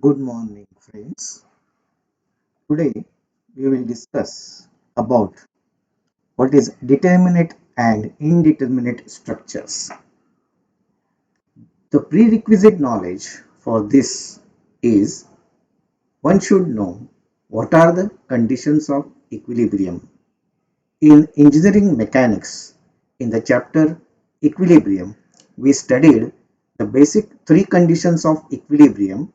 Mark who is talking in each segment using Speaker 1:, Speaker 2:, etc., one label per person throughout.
Speaker 1: Good morning, friends. Today we will discuss about what is determinate and indeterminate structures. The prerequisite knowledge for this is one should know what are the conditions of equilibrium. In engineering mechanics, in the chapter equilibrium, we studied the basic three conditions of equilibrium: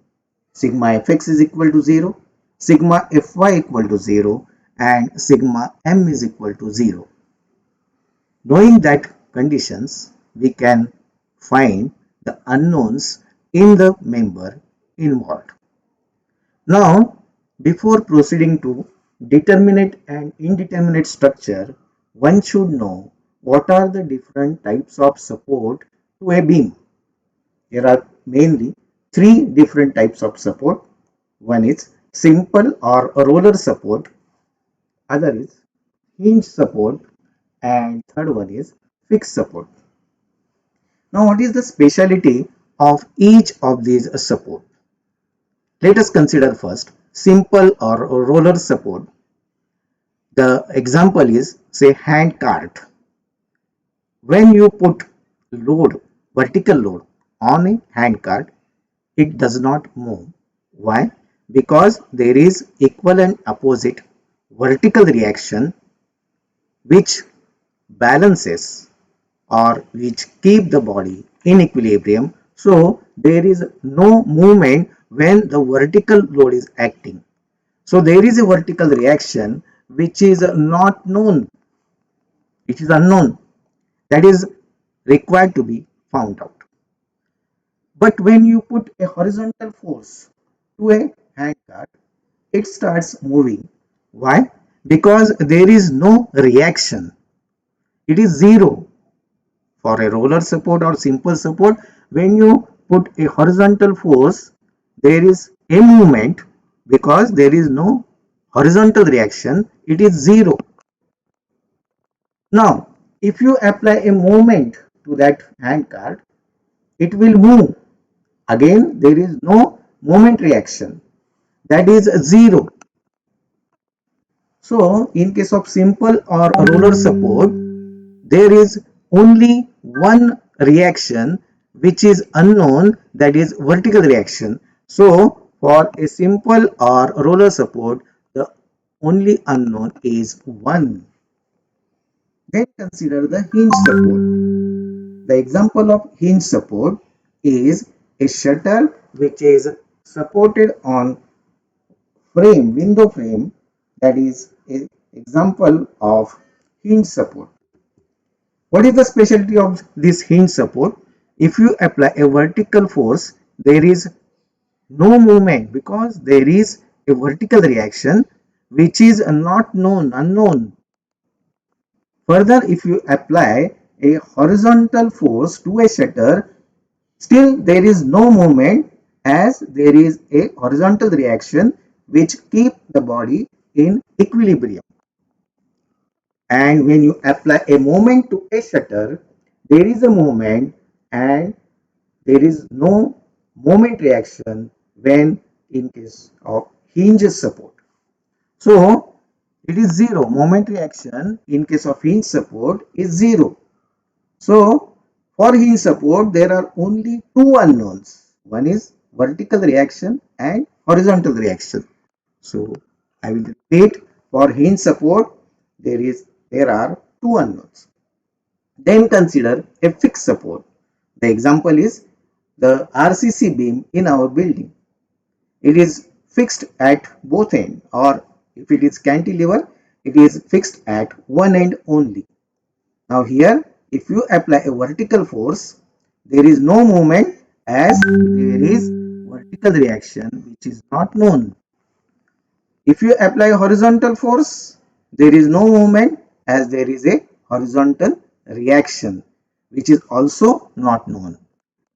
Speaker 1: sigma fx is equal to 0, sigma fy equal to 0, and sigma m is equal to 0. Knowing that conditions, we can find the unknowns in the member involved. Now, before proceeding to determinate and indeterminate structure, one should know what are the different types of support to a beam. There are mainly three different types of support. One is simple or roller support, other is hinge support, and third one is fixed support. Now, what is the speciality of each of these support? Let us consider first simple or roller support. The example is say hand cart. When you put load, vertical load on a hand cart, it does not move. Why? Because there is equal and opposite vertical reaction which balances or which keep the body in equilibrium. So there is no movement when the vertical load is acting. So there is a vertical reaction which is not known, which is unknown, that is required to be found out. But when you put a horizontal force to a hand cart, it starts moving. Why? Because there is no reaction. It is zero. For a roller support or simple support, when you put a horizontal force, there is a movement because there is no horizontal reaction. It is zero. Now, if you apply a moment to that hand cart, it will move. Again, there is no moment reaction. That is zero. So, in case of simple or roller support, there is only one reaction which is unknown, that is vertical reaction. So, for a simple or roller support, the only unknown is 1. Then consider the hinge support. The example of hinge support is a shutter which is supported on window frame, that is an example of hinge support. What is the specialty of this hinge support? If you apply a vertical force, there is no movement because there is a vertical reaction which is not known, unknown. Further, if you apply a horizontal force to a shutter, still there is no movement as there is a horizontal reaction which keep the body in equilibrium. And when you apply a moment to a shutter, there is a movement and there is no moment reaction when in case of hinge support. So it is zero. Moment reaction in case of hinge support is zero. So for hinge support, there are only two unknowns. One is vertical reaction and horizontal reaction. So I will repeat, for hinge support, there are two unknowns. Then consider a fixed support. The example is the RCC beam in our building. It is fixed at both ends, or if it is cantilever, it is fixed at one end only. Now here, if you apply a vertical force, there is no movement as there is vertical reaction which is not known. If you apply a horizontal force, there is no movement as there is a horizontal reaction which is also not known.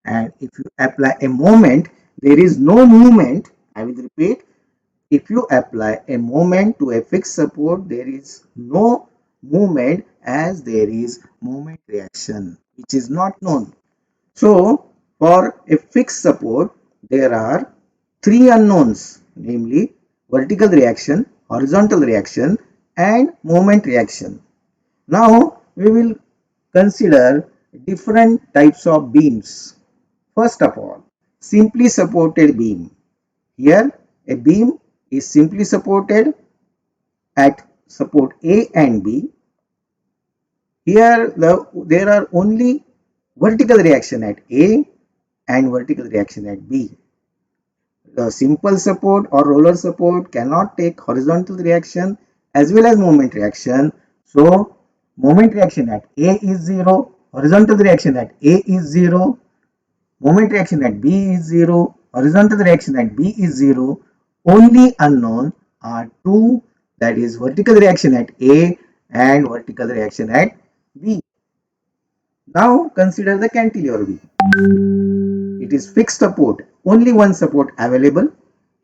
Speaker 1: And if you apply a moment, there is no movement. I will repeat, if you apply a moment to a fixed support, there is no movement as there is moment reaction which is not known. So for a fixed support, there are three unknowns, namely vertical reaction, horizontal reaction, and moment reaction. Now we will consider different types of beams. First of all, simply supported beam. Here a beam is simply supported at support A and B. Here there are only vertical reaction at A and vertical reaction at B. The simple support or roller support cannot take horizontal reaction as well as moment reaction. So moment reaction at A is 0, horizontal reaction at A is 0, moment reaction at B is 0, horizontal reaction at B is 0. Only unknown are two, that is vertical reaction at A and vertical reaction at B. Now consider the cantilever beam. It is fixed support, only one support available.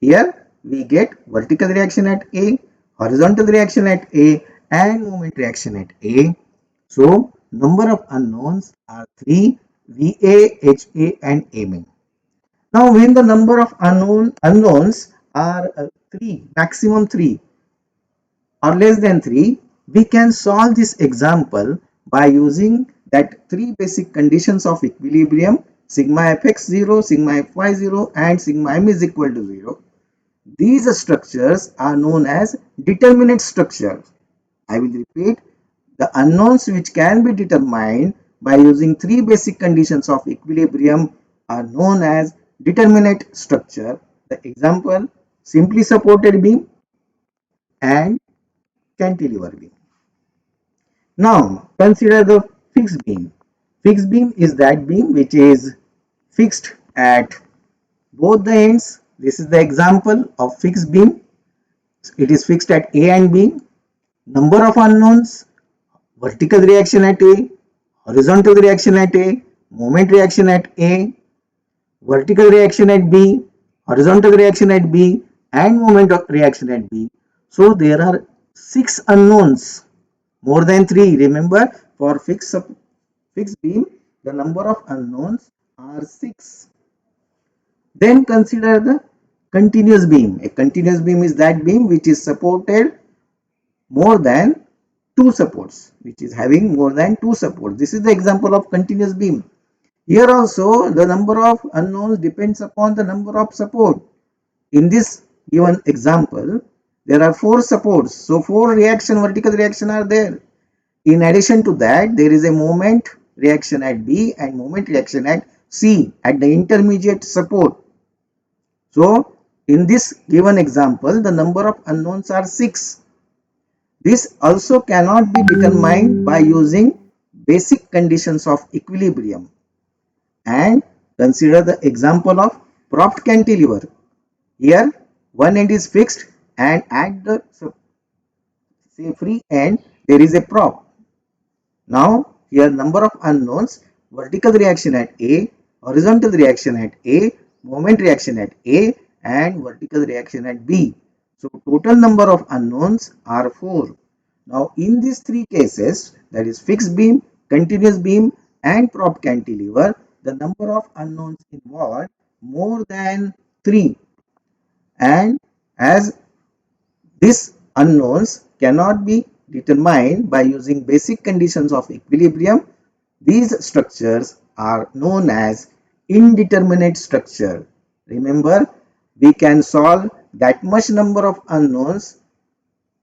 Speaker 1: Here we get vertical reaction at A, horizontal reaction at A, and moment reaction at A. So number of unknowns are 3, VA, HA, and Amin. Now when the number of unknowns are 3, maximum 3 or less than 3, we can solve this example by using that three basic conditions of equilibrium: sigma fx 0, sigma fy 0, and sigma m is equal to 0. These structures are known as determinate structures. I will repeat, the unknowns which can be determined by using three basic conditions of equilibrium are known as determinate structure. The example: simply supported beam and cantilever beam. Now consider the fixed beam. Fixed beam is that beam which is fixed at both the ends. This is the example of fixed beam. It is fixed at A and B. Number of unknowns: vertical reaction at A, horizontal reaction at A, moment reaction at A, vertical reaction at B, horizontal reaction at B, and moment reaction at B. So there are 6 unknowns, more than 3. Remember, for fixed beam, the number of unknowns are 6. Then consider the continuous beam. A continuous beam is that beam which is supported more than two supports, which is having more than two supports. This is the example of continuous beam. Here also the number of unknowns depends upon the number of support. In this given example, there are 4 supports, so 4 vertical reaction are there. In addition to that, there is a moment reaction at B and moment reaction at C at the intermediate support. So in this given example, the number of unknowns are 6. This also cannot be determined by using basic conditions of equilibrium. And consider the example of propped cantilever. Here one end is fixed and at the free end there is a prop. Now here number of unknowns: vertical reaction at A, horizontal reaction at A, moment reaction at A, and vertical reaction at B. So total number of unknowns are 4. Now in these 3 cases, that is fixed beam, continuous beam, and prop cantilever, the number of unknowns involved more than 3. And as these unknowns cannot be determined by using basic conditions of equilibrium, these structures are known as indeterminate structure. Remember, we can solve that much number of unknowns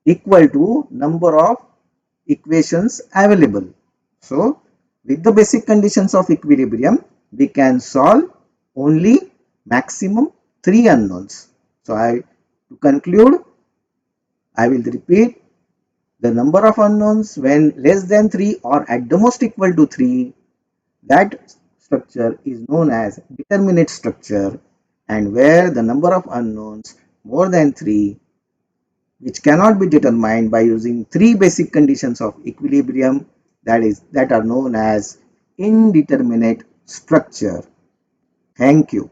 Speaker 1: equal to number of equations available. So, with the basic conditions of equilibrium, we can solve only maximum 3 unknowns. So, to conclude, I will repeat, the number of unknowns when less than 3 or at the most equal to 3, that structure is known as determinate structure, and where the number of unknowns more than 3, which cannot be determined by using 3 basic conditions of equilibrium, that are known as indeterminate structure. Thank you.